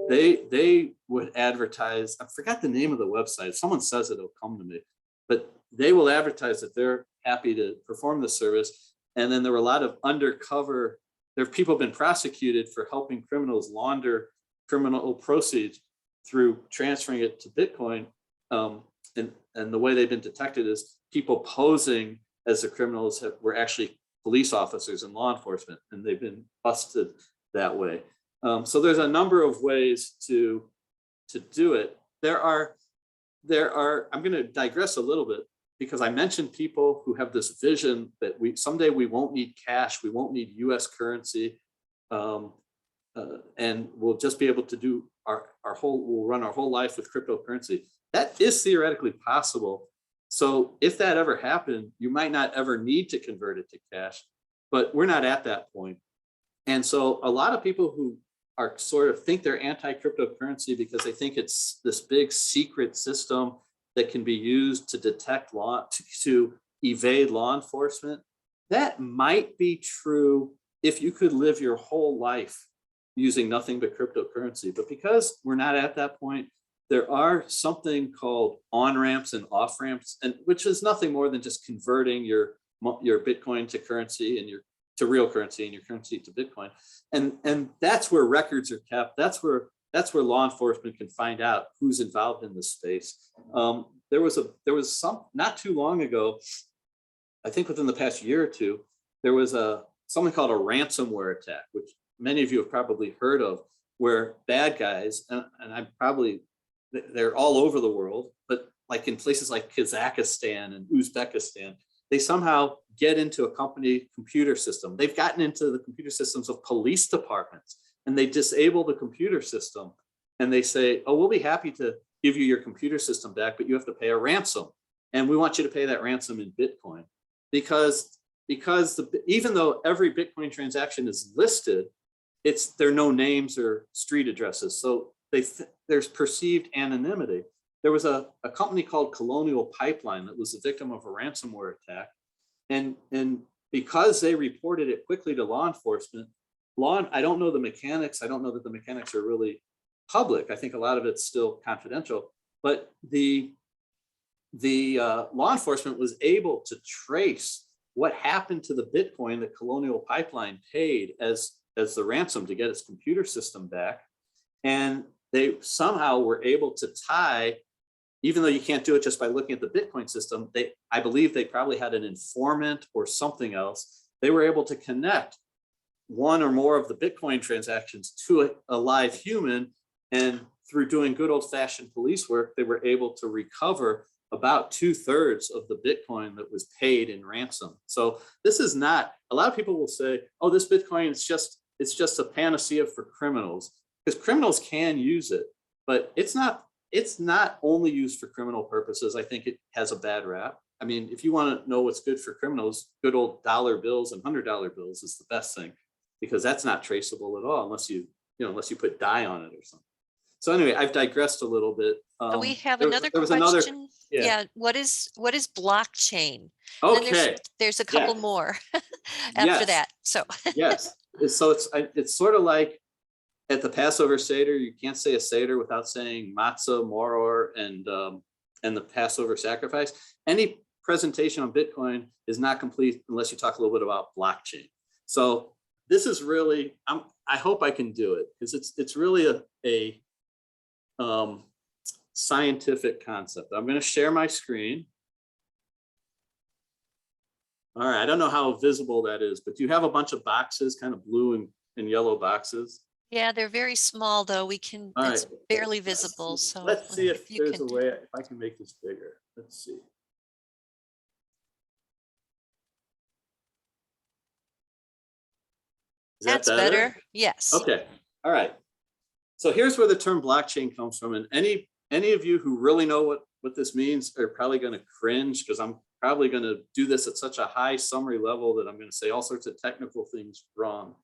they would advertise. I forgot the name of the website. If someone says it, it'll come to me. But they will advertise that they're happy to perform the service. And then there were a lot of undercover. There have people been prosecuted for helping criminals launder criminal proceeds through transferring it to Bitcoin. And the way they've been detected is people posing as the criminals were actually police officers and law enforcement, and they've been busted that way. So there's a number of ways to do it. There are. I'm going to digress a little bit, because I mentioned people who have this vision that someday we won't need cash, we won't need U.S. currency, and we'll just be able to do we'll run our whole life with cryptocurrency. That is theoretically possible. So if that ever happened, you might not ever need to convert it to cash, but we're not at that point. And so a lot of people who are sort of think they're anti-cryptocurrency because they think it's this big secret system that can be used to detect to evade law enforcement. That might be true if you could live your whole life using nothing but cryptocurrency. But because we're not at that point, there are something called on-ramps and off-ramps, and which is nothing more than just converting your Bitcoin to currency and to real currency and your currency to Bitcoin. And that's where records are kept. That's where law enforcement can find out who's involved in this space. There was some not too long ago, I think within the past year or two, there was something called a ransomware attack, which many of you have probably heard of, where bad guys, and they're all over the world, but like in places like Kazakhstan and Uzbekistan, they somehow get into a company computer system. They've gotten into the computer systems of police departments, and they disable the computer system, and they say, oh, we'll be happy to give you your computer system back, but you have to pay a ransom. And we want you to pay that ransom in Bitcoin. Because even though every Bitcoin transaction is listed, there are no names or street addresses. So there's perceived anonymity. There was a company called Colonial Pipeline that was the victim of a ransomware attack. And because they reported it quickly to law enforcement, I don't know the mechanics. I don't know that the mechanics are really public. I think a lot of it's still confidential. But the law enforcement was able to trace what happened to the Bitcoin that Colonial Pipeline paid as the ransom to get its computer system back. And they somehow were able to tie, even though you can't do it just by looking at the Bitcoin system, I believe they probably had an informant or something else. They were able to connect one or more of the Bitcoin transactions to a live human and through doing good old-fashioned police work, they were able to recover about 2/3 of the Bitcoin that was paid in ransom. So this is not, a lot of people will say, oh, this Bitcoin is just a panacea for criminals, because criminals can use it, but it's not only used for criminal purposes. I think it has a bad rap. I mean, if you want to know what's good for criminals, good old dollar bills and $100 bills is the best thing, because that's not traceable at all unless you put dye on it or something. So anyway, I've digressed a little bit. So we have There another was another, question. yeah. Yeah, what is blockchain? And then Okay. there's a couple Yeah. more after Yes. that. So Yes. So it's sort of like at the Passover Seder, you can't say a Seder without saying matzah, moror, and the Passover sacrifice. Any presentation on Bitcoin is not complete unless you talk a little bit about blockchain. So this is really, I hope I can do it, because it's really a scientific concept. I'm going to share my screen. All right, I don't know how visible that is, but you have a bunch of boxes, kind of blue and yellow boxes. yeah, they're very small though. It's right. barely visible. So let's see if you there's can a way, if I can make this bigger. Let's see. Is that That's better. Yes. Okay. All right. So here's where the term blockchain comes from. And any of you who really know what this means are probably going to cringe, because I'm probably going to do this at such a high summary level that I'm going to say all sorts of technical things wrong.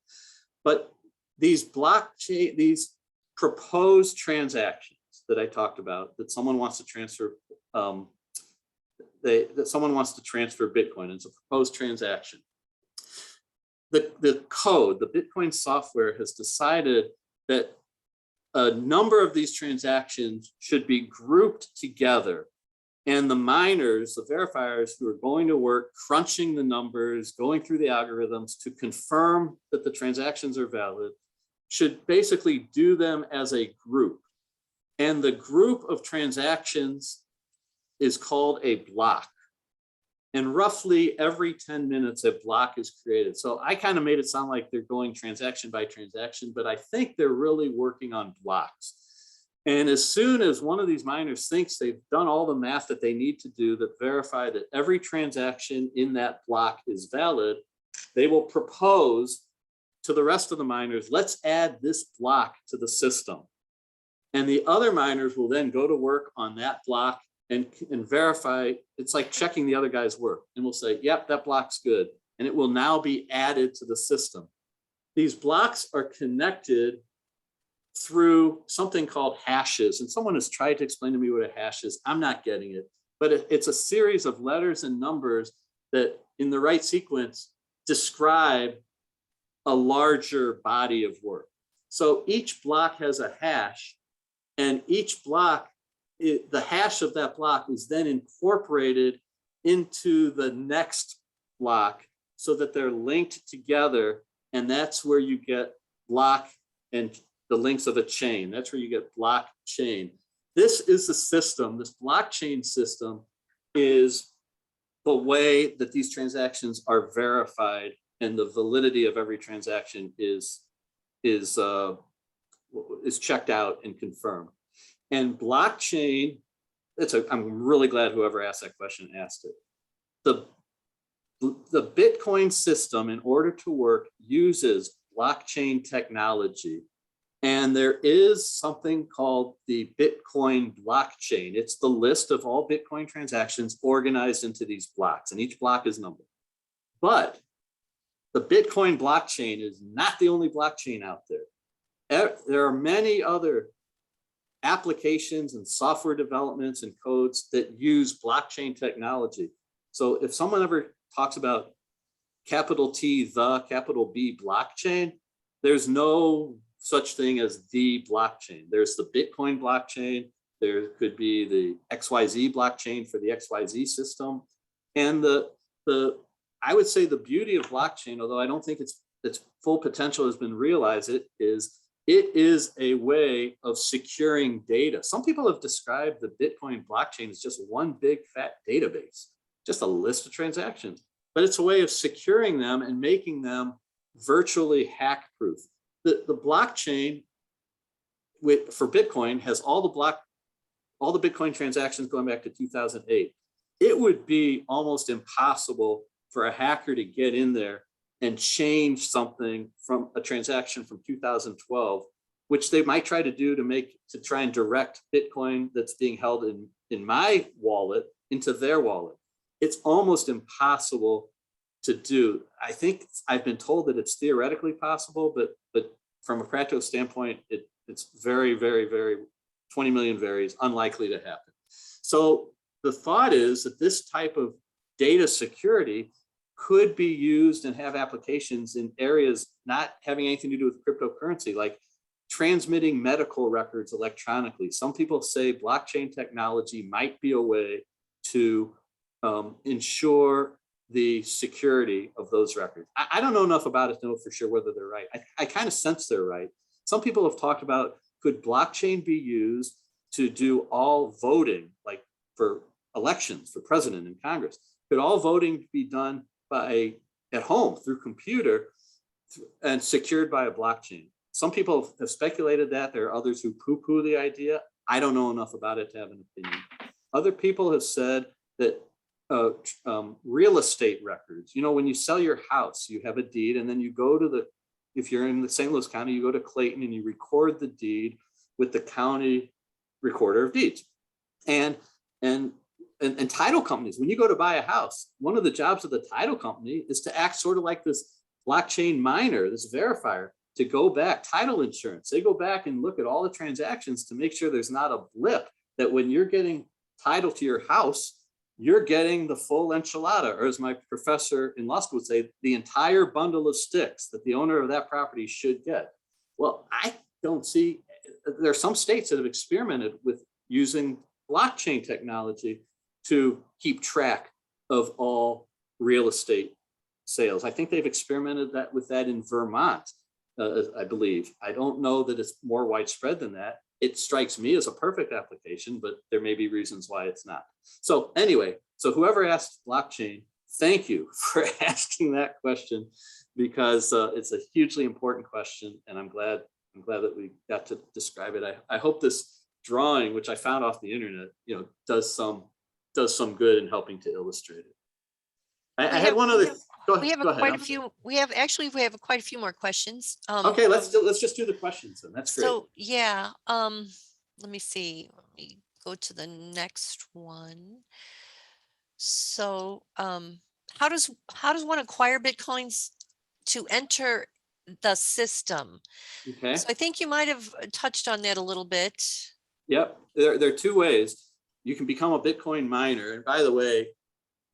But these blockchain, these proposed transactions that I talked about, that someone wants to transfer, that someone wants to transfer Bitcoin, it's a proposed transaction. The code, the Bitcoin software has decided that a number of these transactions should be grouped together. And the miners, the verifiers who are going to work crunching the numbers, going through the algorithms to confirm that the transactions are valid, should basically do them as a group. And the group of transactions is called a block. And roughly every 10 minutes, a block is created. So I kind of made it sound like they're going transaction by transaction, but I think they're really working on blocks. And as soon as one of these miners thinks they've done all the math that they need to do that verify that every transaction in that block is valid, they will propose to the rest of the miners, let's add this block to the system. And the other miners will then go to work on that block and verify. It's like checking the other guy's work, and we'll say, yep, that block's good. And it will now be added to the system. These blocks are connected through something called hashes. And someone has tried to explain to me what a hash is. I'm not getting it, but it's a series of letters and numbers that in the right sequence describe a larger body of work. So each block has a hash, and each block, the hash of that block is then incorporated into the next block so that they're linked together. And that's where you get block and the links of a chain. That's where you get blockchain. This is the system. This blockchain system is the way that these transactions are verified, and the validity of every transaction is checked out and confirmed. And blockchain, I'm really glad whoever asked that question asked it. The Bitcoin system, in order to work, uses blockchain technology. And there is something called the Bitcoin blockchain. It's the list of all Bitcoin transactions organized into these blocks, and each block is numbered. But the Bitcoin blockchain is not the only blockchain out there. There are many other applications and software developments and codes that use blockchain technology. So if someone ever talks about capital T, the capital B blockchain, there's no such thing as the blockchain. There's the Bitcoin blockchain. There could be the XYZ blockchain for the XYZ system. And I would say the beauty of blockchain, although I don't think its full potential has been realized, it is a way of securing data. Some people have described the Bitcoin blockchain as just one big fat database, just a list of transactions, but it's a way of securing them and making them virtually hack proof. The blockchain, for Bitcoin has all the Bitcoin transactions going back to 2008. It would be almost impossible for a hacker to get in there and change something from a transaction from 2012, which they might try to do to try and direct Bitcoin that's being held in my wallet into their wallet. It's almost impossible to do. I think I've been told that it's theoretically possible, but from a practical standpoint, it's very, very, very 20 million varies, unlikely to happen. So the thought is that this type of data security could be used and have applications in areas not having anything to do with cryptocurrency, like transmitting medical records electronically. Some people say blockchain technology might be a way to ensure the security of those records. I don't know enough about it to know for sure whether they're right. I kind of sense they're right. Some people have talked about, could blockchain be used to do all voting, like for elections for president and Congress? Could all voting be done at home through computer and secured by a blockchain? Some people have speculated that. There are others who poo-poo the idea. I don't know enough about it to have an opinion. Other people have said that real estate records, when you sell your house, you have a deed, and then you go to if you're in the St. Louis County, you go to Clayton and you record the deed with the county recorder of deeds. And title companies, when you go to buy a house, one of the jobs of the title company is to act sort of like this blockchain miner, this verifier, to go back, title insurance. They go back and look at all the transactions to make sure there's not a blip, that when you're getting title to your house, you're getting the full enchilada, or as my professor in law school would say, the entire bundle of sticks that the owner of that property should get. Well, I don't see, there are some states that have experimented with using blockchain technology to keep track of all real estate sales. I think they've experimented with that in Vermont, I believe. I don't know that it's more widespread than that. It strikes me as a perfect application, but there may be reasons why it's not. So anyway, whoever asked blockchain, thank you for asking that question, because it's a hugely important question, and I'm glad that we got to describe it. I hope this drawing, which I found off the internet, does some good in helping to illustrate it. I had one other. Go ahead. We have quite a few. We have quite a few more questions. Okay, let's just do the questions then. That's great. So yeah, let me see. Let me go to the next one. So, how does one acquire Bitcoins to enter the system? Okay. So I think you might have touched on that a little bit. Yep, there are two ways. You can become a Bitcoin miner. And by the way,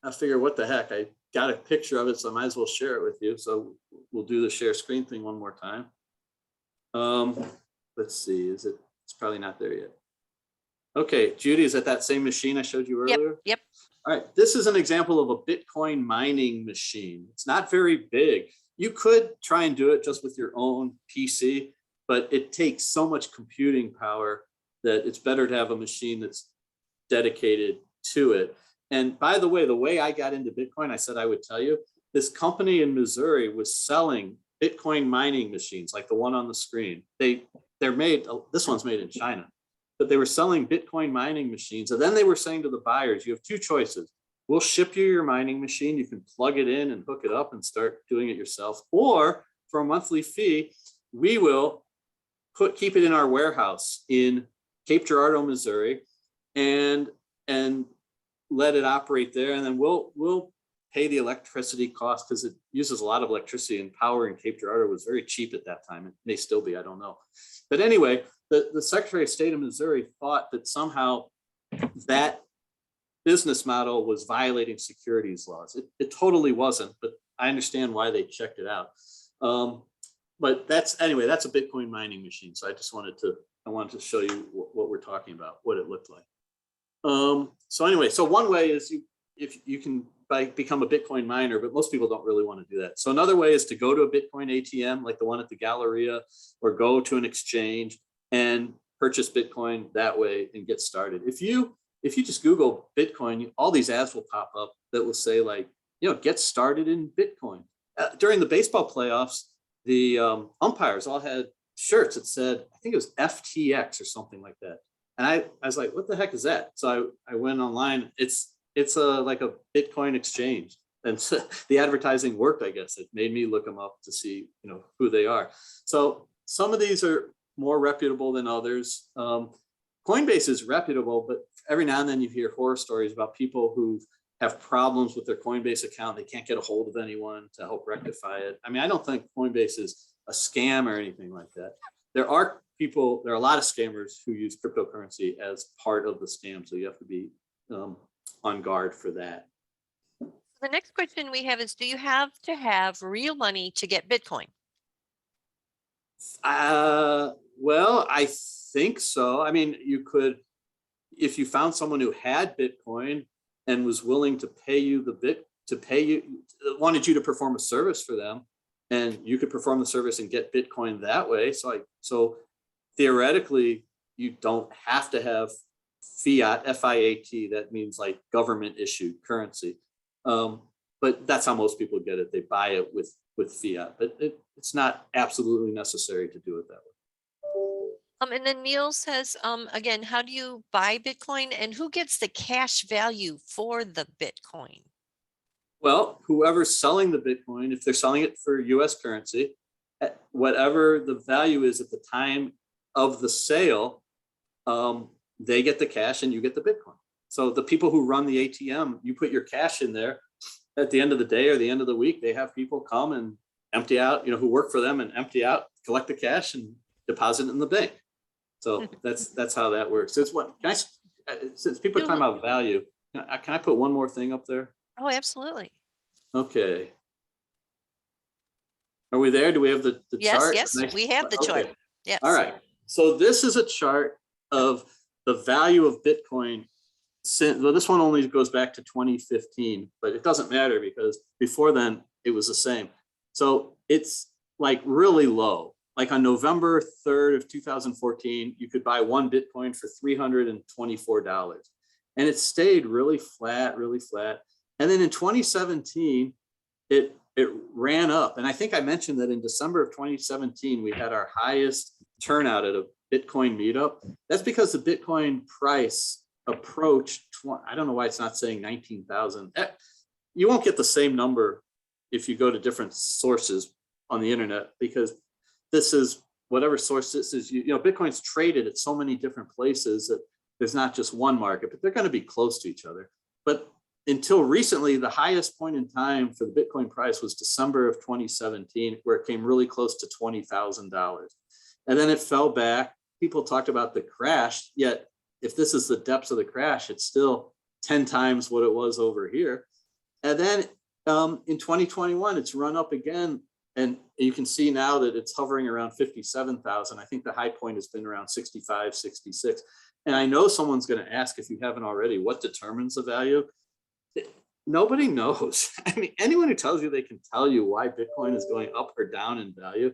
I figure, what the heck? I got a picture of it, so I might as well share it with you. So we'll do the share screen thing one more time. Let's see, it's probably not there yet. Okay, Judy, is it that same machine I showed you earlier? Yep. All right, this is an example of a Bitcoin mining machine. It's not very big. You could try and do it just with your own PC, but it takes so much computing power that it's better to have a machine that's dedicated to it. And by the way I got into Bitcoin, I said I would tell you, this company in Missouri was selling Bitcoin mining machines like the one on the screen. They're made, this one's made in China, but they were selling Bitcoin mining machines. And then they were saying to the buyers, you have two choices. We'll ship you your mining machine. You can plug it in and hook it up and start doing it yourself. Or for a monthly fee, we will keep it in our warehouse in Cape Girardeau, Missouri, and let it operate there. And then we'll pay the electricity cost, because it uses a lot of electricity, and power in Cape Girardeau was very cheap at that time. It may still be, I don't know. But anyway, the Secretary of State of Missouri thought that somehow that business model was violating securities laws. It totally wasn't, but I understand why they checked it out. But that's a Bitcoin mining machine. So I wanted to show you what we're talking about, what it looked like. So one way is if you can become a Bitcoin miner, but most people don't really want to do that. So another way is to go to a Bitcoin ATM, like the one at the Galleria, or go to an exchange and purchase Bitcoin that way and get started. If you just Google Bitcoin, all these ads will pop up that will say, like, get started in Bitcoin. During the baseball playoffs, the umpires all had shirts that said, I think it was FTX or something like that. And I was like, what the heck is that? So I went online. It's like a Bitcoin exchange. And so the advertising worked, I guess. It made me look them up to see, who they are. So some of these are more reputable than others. Coinbase is reputable, but every now and then you hear horror stories about people who have problems with their Coinbase account. They can't get a hold of anyone to help rectify it. I mean, I don't think Coinbase is a scam or anything like that. There are a lot of scammers who use cryptocurrency as part of the scam. So you have to be on guard for that. The next question we have is, do you have to have real money to get Bitcoin? Well, I think so. I mean, you could, if you found someone who had Bitcoin and was willing to pay you wanted you to perform a service for them, and you could perform the service and get Bitcoin that way. So theoretically, you don't have to have fiat, F-I-A-T, that means like government issued currency. But that's how most people get it. They buy it with fiat, but it's not absolutely necessary to do it that way. And then Neil says, again, how do you buy Bitcoin and who gets the cash value for the Bitcoin? Well, whoever's selling the Bitcoin, if they're selling it for US currency, whatever the value is at the time of the sale, they get the cash and you get the Bitcoin. So the people who run the ATM, you put your cash in there. At the end of the day or the end of the week, they have people come and empty out, who work for them and empty out, collect the cash and deposit it in the bank. So that's how that works. Since people are talking about value, can I put one more thing up there? Oh, absolutely. Okay. Are we there? Do we have the chart? Yes, we have the chart. Yes. All right. So this is a chart of the value of Bitcoin. Well, this one only goes back to 2015, but it doesn't matter because before then it was the same. So it's like really low. Like on November 3rd of 2014, you could buy one Bitcoin for $324. And it stayed really flat. And then in 2017, it ran up. And I think I mentioned that in December of 2017, we had our highest turnout at a Bitcoin meetup. That's because the Bitcoin price approached, I don't know why it's not saying 19,000. You won't get the same number if you go to different sources on the internet, because this is whatever source this is. Bitcoin's traded at so many different places that there's not just one market, but they're going to be close to each other. But until recently, the highest point in time for the Bitcoin price was December of 2017, where it came really close to $20,000. And then it fell back. People talked about the crash, yet if this is the depths of the crash, it's still 10 times what it was over here. And then in 2021, it's run up again. And you can see now that it's hovering around 57,000. I think the high point has been around 65, 66. And I know someone's going to ask, if you haven't already, what determines the value? Nobody knows. I mean, anyone who tells you they can tell you why Bitcoin is going up or down in value,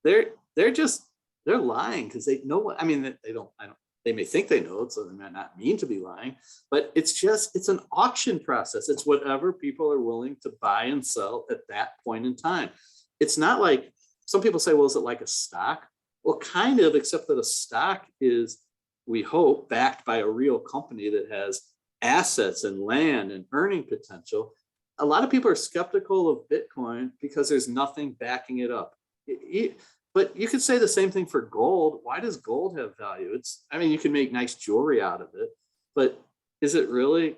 they're lying, because they know what, I mean, they may think they know it, so they might not mean to be lying, but it's an auction process. It's whatever people are willing to buy and sell at that point in time. It's not like, some people say, well, is it like a stock? Well, kind of, except that a stock is, we hope, backed by a real company that has assets and land and earning potential. A lot of people are skeptical of Bitcoin because there's nothing backing it up. But you could say the same thing for gold. Why does gold have value? You can make nice jewelry out of it, but is it really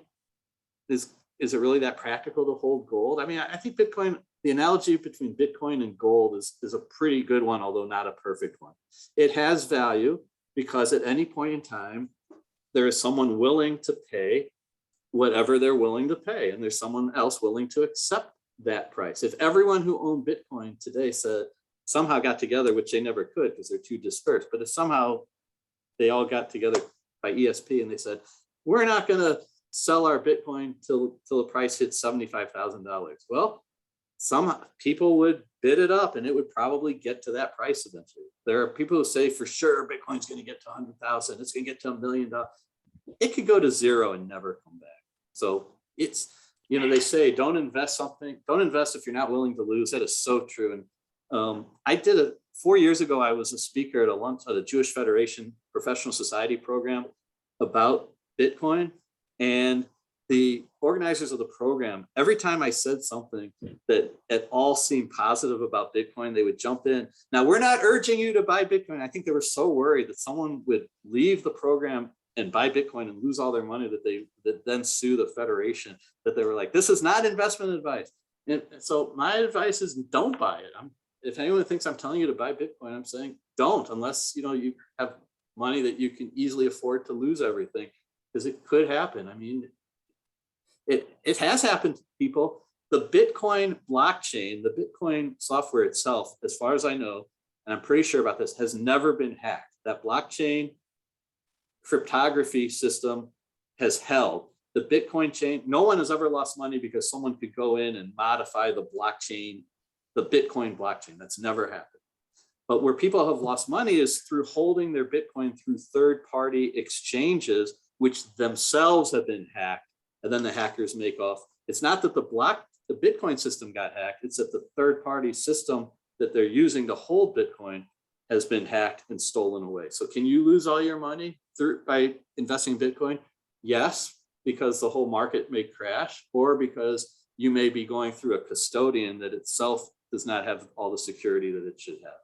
that practical to hold gold? I mean, I think Bitcoin, the analogy between Bitcoin and gold is a pretty good one, although not a perfect one. It has value because at any point in time, there is someone willing to pay whatever they're willing to pay, and there's someone else willing to accept that price. If everyone who owned Bitcoin today somehow got together, which they never could because they're too dispersed, but if somehow they all got together by ESP and they said, we're not going to sell our Bitcoin till the price hits $75,000. Well, some people would bid it up and it would probably get to that price eventually. There are people who say for sure Bitcoin's going to get to 100,000. It's going to get to $1 million. It could go to zero and never come back. So it's, they say, don't invest if you're not willing to lose. That is so true. And I did a 4 years ago, I was a speaker at a lunch at a Jewish Federation Professional Society program about Bitcoin. And the organizers of the program, every time I said something that at all seemed positive about Bitcoin, they would jump in. Now, we're not urging you to buy Bitcoin. I think they were so worried that someone would leave the program and buy Bitcoin and lose all their money that then sue the federation, that they were like, this is not investment advice. And so my advice is don't buy it. If anyone thinks I'm telling you to buy Bitcoin, I'm saying don't, unless you have money that you can easily afford to lose everything, because it could happen. I mean, it has happened to people. The Bitcoin blockchain, the Bitcoin software itself, as far as I know, and I'm pretty sure about this, has never been hacked. That blockchain cryptography system has held. The Bitcoin chain, no one has ever lost money because someone could go in and modify the blockchain, the Bitcoin blockchain. That's never happened. But where people have lost money is through holding their Bitcoin through third-party exchanges, which themselves have been hacked, and then the hackers make off. It's not that the Bitcoin system got hacked, it's that the third-party system that they're using to hold Bitcoin has been hacked and stolen away. So can you lose all your money by investing in Bitcoin? Yes, because the whole market may crash, or because you may be going through a custodian that itself does not have all the security that it should have.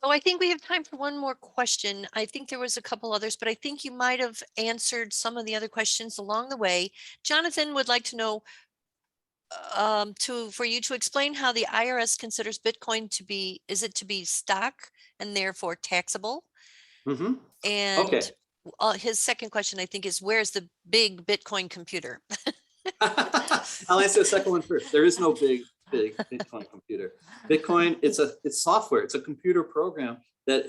So I think we have time for one more question. I think there was a couple others, but I think you might have answered some of the other questions along the way. Jonathan would like to know for you to explain how the IRS considers Bitcoin to be, is it to be stock and therefore taxable? Mm-hmm. And Okay. His second question, I think, is where's the big Bitcoin computer? I'll answer the second one first. There is no big Bitcoin computer. Bitcoin, it's software. It's a computer program that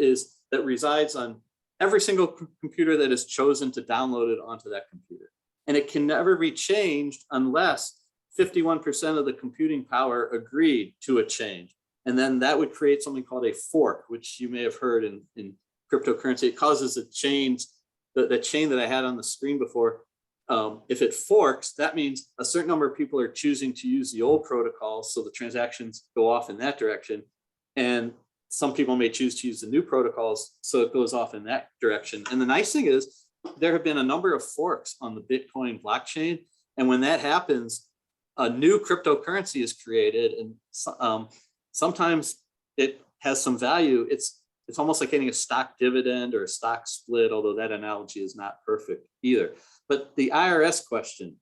resides on every single computer that is chosen to download it onto that computer. And it can never be changed unless 51% of the computing power agreed to a change. And then that would create something called a fork, which you may have heard in cryptocurrency. It causes a change, the chain that I had on the screen before. If it forks, that means a certain number of people are choosing to use the old protocol, so the transactions go off in that direction. And some people may choose to use the new protocols, so it goes off in that direction. And the nice thing is, there have been a number of forks on the Bitcoin blockchain. And when that happens, a new cryptocurrency is created. And sometimes it has some value. It's almost like getting a stock dividend or a stock split, although that analogy is not perfect either. But the IRS question,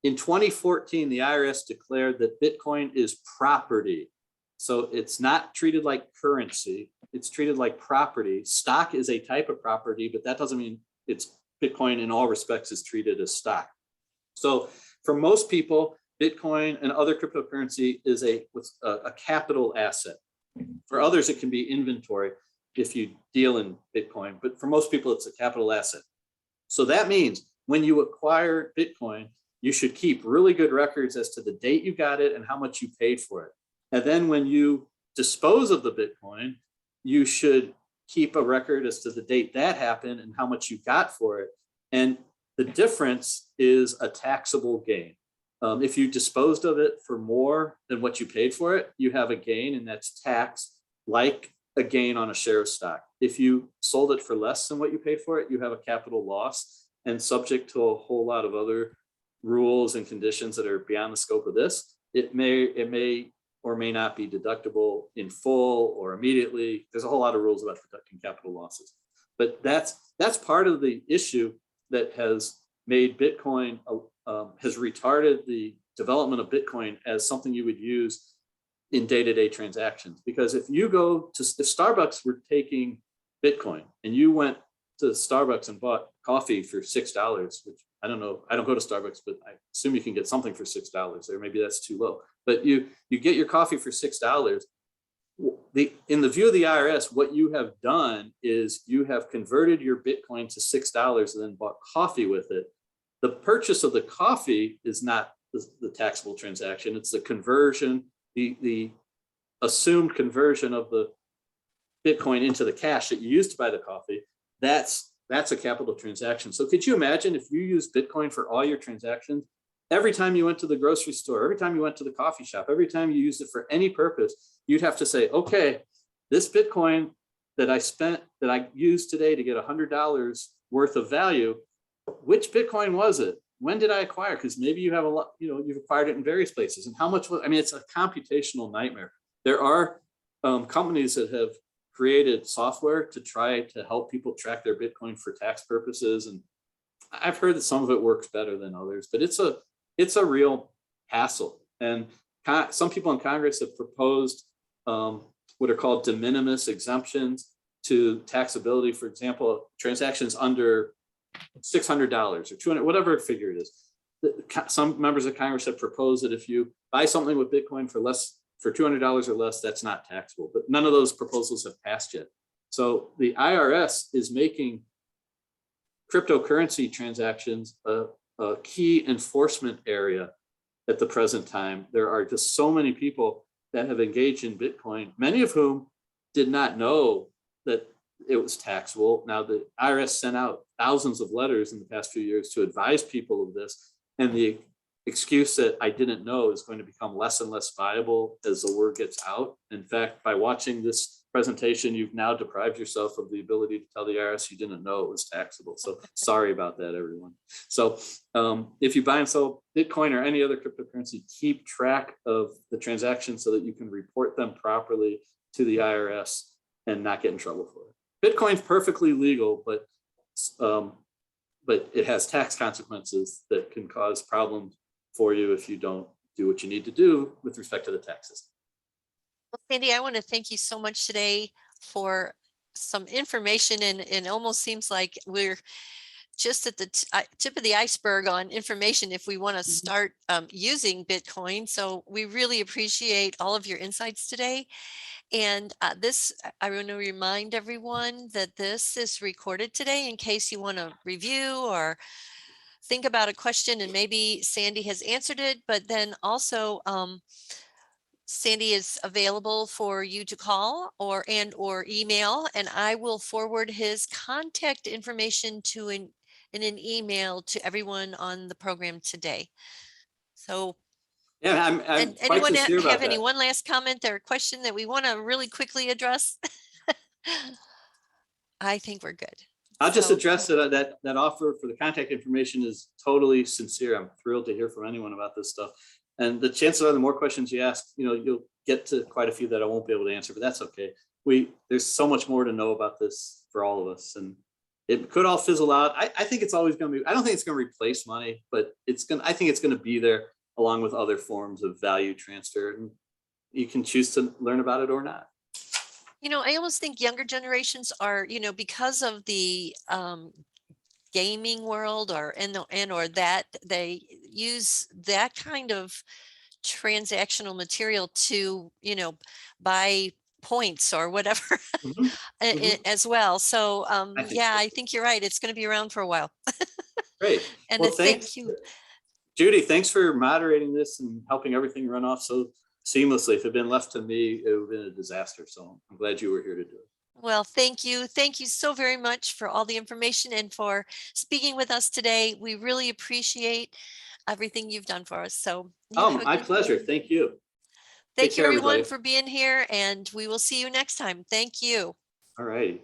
in 2014, the IRS declared that Bitcoin is property. So it's not treated like currency, it's treated like property. Stock is a type of property, but that doesn't mean it's Bitcoin in all respects is treated as stock. So for most people, Bitcoin and other cryptocurrency is a capital asset. For others, it can be inventory if you deal in Bitcoin, but for most people, it's a capital asset. So that means when you acquire Bitcoin, you should keep really good records as to the date you got it and how much you paid for it. And then when you dispose of the Bitcoin, you should keep a record as to the date that happened and how much you got for it. And the difference is a taxable gain. If you disposed of it for more than what you paid for it, you have a gain, and that's taxed like a gain on a share of stock. If you sold it for less than what you paid for it, you have a capital loss, and subject to a whole lot of other rules and conditions that are beyond the scope of this, it may or may not be deductible in full or immediately. There's a whole lot of rules about deducting capital losses, but that's part of the issue that has made Bitcoin, has retarded the development of Bitcoin as something you would use in day-to-day transactions. Because if Starbucks were taking Bitcoin and you went to Starbucks and bought coffee for $6, which I don't know, I don't go to Starbucks, but I assume you can get something for $6, or maybe that's too low. But you get your coffee for $6. In the view of the IRS, what you have done is you have converted your Bitcoin to $6 and then bought coffee with it. The purchase of the coffee is not the taxable transaction. It's the conversion, the assumed conversion of the Bitcoin into the cash that you used to buy the coffee. That's a capital transaction. So could you imagine if you use Bitcoin for all your transactions, every time you went to the grocery store, every time you went to the coffee shop, every time you used it for any purpose, you'd have to say, okay, this Bitcoin that I used today to get $100 worth of value, which Bitcoin was it? When did I acquire? Because maybe you have a lot, you've acquired it in various places. And how much I mean, it's a computational nightmare. There are companies that have created software to try to help people track their Bitcoin for tax purposes. And I've heard that some of it works better than others, but it's a real hassle. And some people in Congress have proposed what are called de minimis exemptions to taxability. For example, transactions under $600 or 200, whatever figure it is. Some members of Congress have proposed that if you buy something with Bitcoin for $200 or less, that's not taxable. But none of those proposals have passed yet. So the IRS is making cryptocurrency transactions a key enforcement area at the present time. There are just so many people that have engaged in Bitcoin, many of whom did not know that it was taxable. Now, the IRS sent out thousands of letters in the past few years to advise people of this. And the excuse that I didn't know is going to become less and less viable as the word gets out. In fact, by watching this presentation, you've now deprived yourself of the ability to tell the IRS you didn't know it was taxable. So sorry about that, everyone. So if you buy and sell Bitcoin or any other cryptocurrency, keep track of the transactions so that you can report them properly to the IRS and not get in trouble for it. Bitcoin's perfectly legal, but it has tax consequences that can cause problems for you if you don't do what you need to do with respect to the taxes. Well, Sandy, I want to thank you so much today for some information, and it almost seems like we're just at the tip of the iceberg on information if we want to start using Bitcoin. So we really appreciate all of your insights today. And I want to remind everyone that this is recorded today in case you want to review or think about a question and maybe Sandy has answered it, but then also Sandy is available for you to call or email, and I will forward his contact information to in an email to everyone on the program today. So yeah, I'm quite anyone sincere about have that. one last comment or question that we want to really quickly address? I think we're good. I'll just address that offer for the contact information is totally sincere. I'm thrilled to hear from anyone about this stuff. And the chances are the more questions you ask, you'll get to quite a few that I won't be able to answer, but that's okay. There's so much more to know about this for all of us. And it could all fizzle out. I think it's always going to be, I don't think it's going to replace money, but I think it's going to be there along with other forms of value transfer. And you can choose to learn about it or not. I almost think younger generations are, because of the gaming world or that they use that kind of transactional material to, buy points or whatever as well. So I think you're right. It's going to be around for a while. Great. And well, thank you. Judy, thanks for moderating this and helping everything run off so seamlessly. If it had been left to me, it would have been a disaster. So I'm glad you were here to do it. Well, thank you. Thank you so very much for all the information and for speaking with us today. We really appreciate everything you've done for us. So my pleasure. Thank you. Thank you, everyone, for being here, and we will see you next time. Thank you. All right.